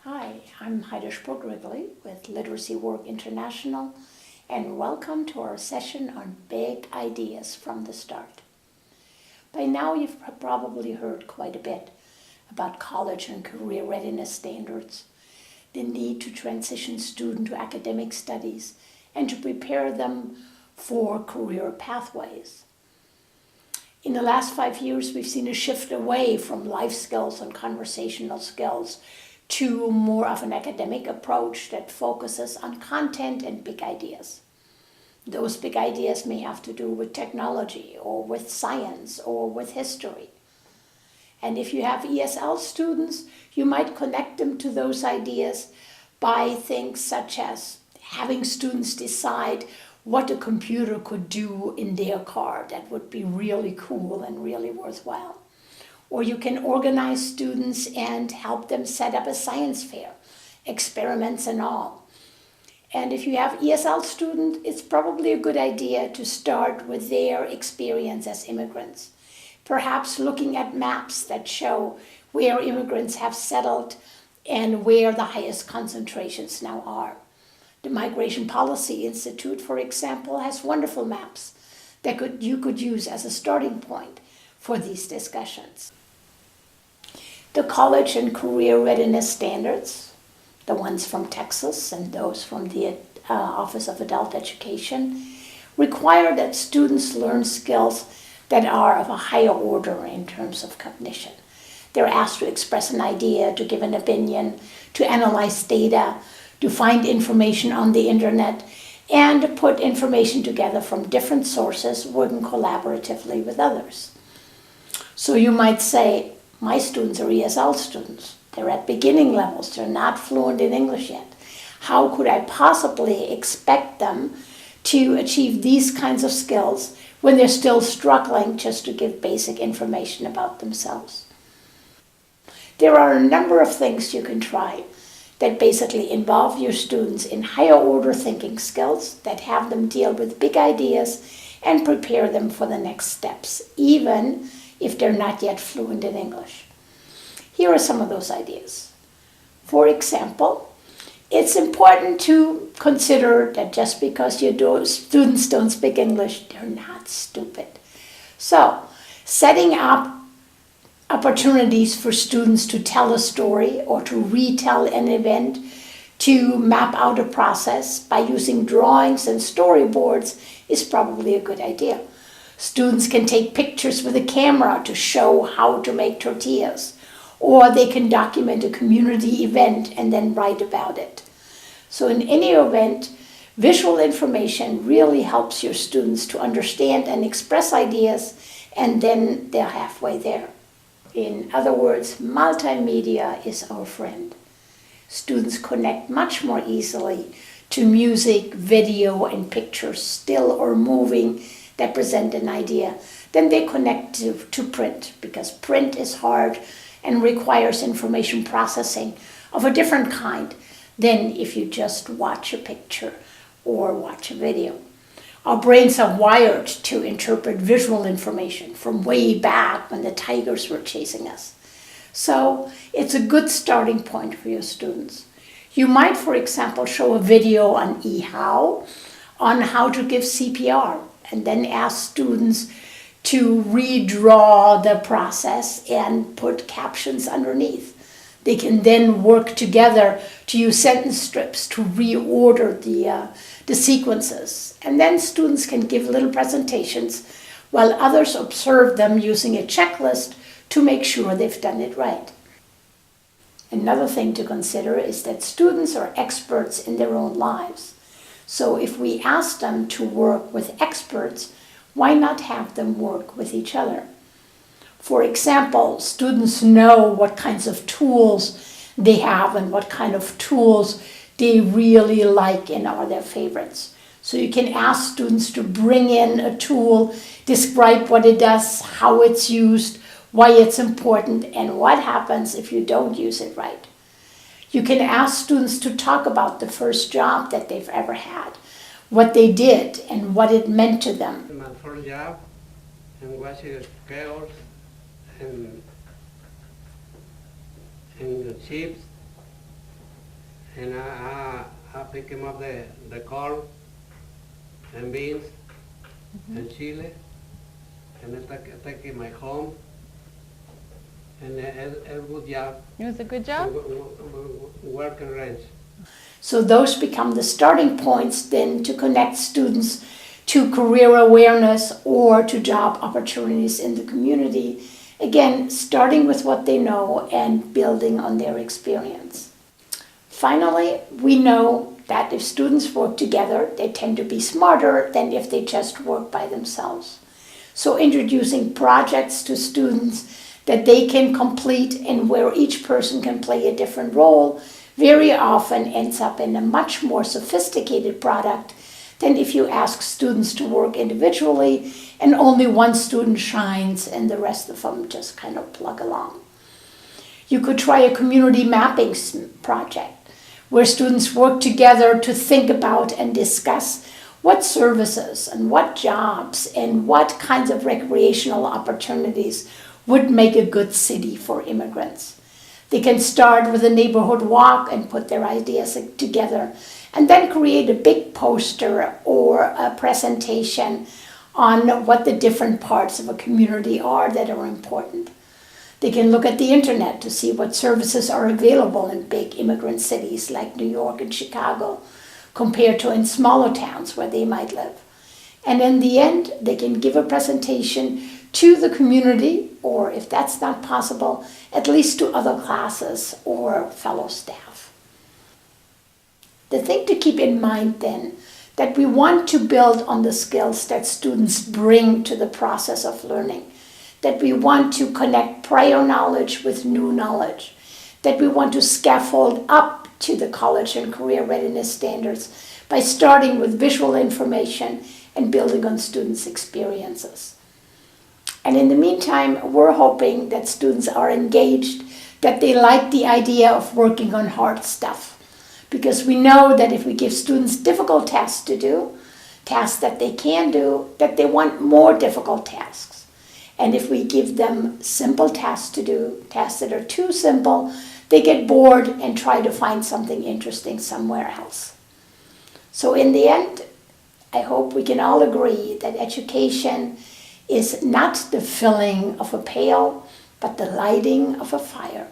Hi, I'm Heide Wrigley with Literacy Work International, and welcome to our session on big ideas from the start. By now you've probably heard quite a bit about college and career readiness standards, the need to transition students to academic studies, and to prepare them for career pathways. In the last 5 years, we've seen a shift away from life skills and conversational skills to more of an academic approach that focuses on content and big ideas. Those big ideas may have to do with technology or with science or with history. And if you have ESL students, you might connect them to those ideas by things such as having students decide what a computer could do in their car. That would be really cool and really worthwhile. Or you can organize students and help them set up a science fair, experiments and all. And if you have ESL students, it's probably a good idea to start with their experience as immigrants. Perhaps looking at maps that show where immigrants have settled and where the highest concentrations now are. The Migration Policy Institute, for example, has wonderful maps that you could use as a starting point for these discussions. The college and career readiness standards, the ones from Texas and those from the Office of Adult Education, require that students learn skills that are of a higher order in terms of cognition. They're asked to express an idea, to give an opinion, to analyze data, to find information on the internet, and to put information together from different sources, working collaboratively with others. So you might say, my students are ESL students. They're at beginning levels. They're not fluent in English yet. How could I possibly expect them to achieve these kinds of skills when they're still struggling just to give basic information about themselves? There are a number of things you can try that basically involve your students in higher order thinking skills, that have them deal with big ideas and prepare them for the next steps, even if they're not yet fluent in English. Here are some of those ideas. For example, it's important to consider that just because your students don't speak English, they're not stupid. So, setting up opportunities for students to tell a story or to retell an event, to map out a process by using drawings and storyboards is probably a good idea. Students can take pictures with a camera to show how to make tortillas, or they can document a community event and then write about it. So in any event, visual information really helps your students to understand and express ideas, and then they're halfway there. In other words, multimedia is our friend. Students connect much more easily to music, video, and pictures, still or moving, that present an idea than they connect to print, because print is hard and requires information processing of a different kind than if you just watch a picture or watch a video. Our brains are wired to interpret visual information from way back when the tigers were chasing us. So it's a good starting point for your students. You might, for example, show a video on eHow on how to give CPR, and then ask students to redraw the process and put captions underneath. They can then work together to use sentence strips to reorder the sequences. And then students can give little presentations while others observe them using a checklist to make sure they've done it right. Another thing to consider is that students are experts in their own lives. So if we ask them to work with experts, why not have them work with each other? For example, students know what kinds of tools they have and what kind of tools they really like and are their favorites. So you can ask students to bring in a tool, describe what it does, how it's used, why it's important, and what happens if you don't use it right. You can ask students to talk about the first job that they've ever had, what they did and what it meant to them. My first job, and washing scales, and the chips, and I pick him up the corn and beans and chili, and I take him my home, and a good job. It was a good job? Work and ranch. So those become the starting points then to connect students to career awareness or to job opportunities in the community. Again, starting with what they know and building on their experience. Finally, we know that if students work together, they tend to be smarter than if they just work by themselves. So introducing projects to students that they can complete and where each person can play a different role very often ends up in a much more sophisticated product than if you ask students to work individually and only one student shines and the rest of them just kind of plug along. You could try a community mapping project where students work together to think about and discuss what services and what jobs and what kinds of recreational opportunities would make a good city for immigrants. They can start with a neighborhood walk and put their ideas together and then create a big poster or a presentation on what the different parts of a community are that are important. They can look at the internet to see what services are available in big immigrant cities like New York and Chicago compared to in smaller towns where they might live. And in the end, they can give a presentation to the community, or if that's not possible, at least to other classes or fellow staff. The thing to keep in mind then, that we want to build on the skills that students bring to the process of learning, that we want to connect prior knowledge with new knowledge, that we want to scaffold up to the college and career readiness standards by starting with visual information and building on students' experiences. And in the meantime, we're hoping that students are engaged, that they like the idea of working on hard stuff. Because we know that if we give students difficult tasks to do, tasks that they can do, that they want more difficult tasks. And if we give them simple tasks to do, tasks that are too simple, they get bored and try to find something interesting somewhere else. So in the end, I hope we can all agree that education is not the filling of a pail, but the lighting of a fire.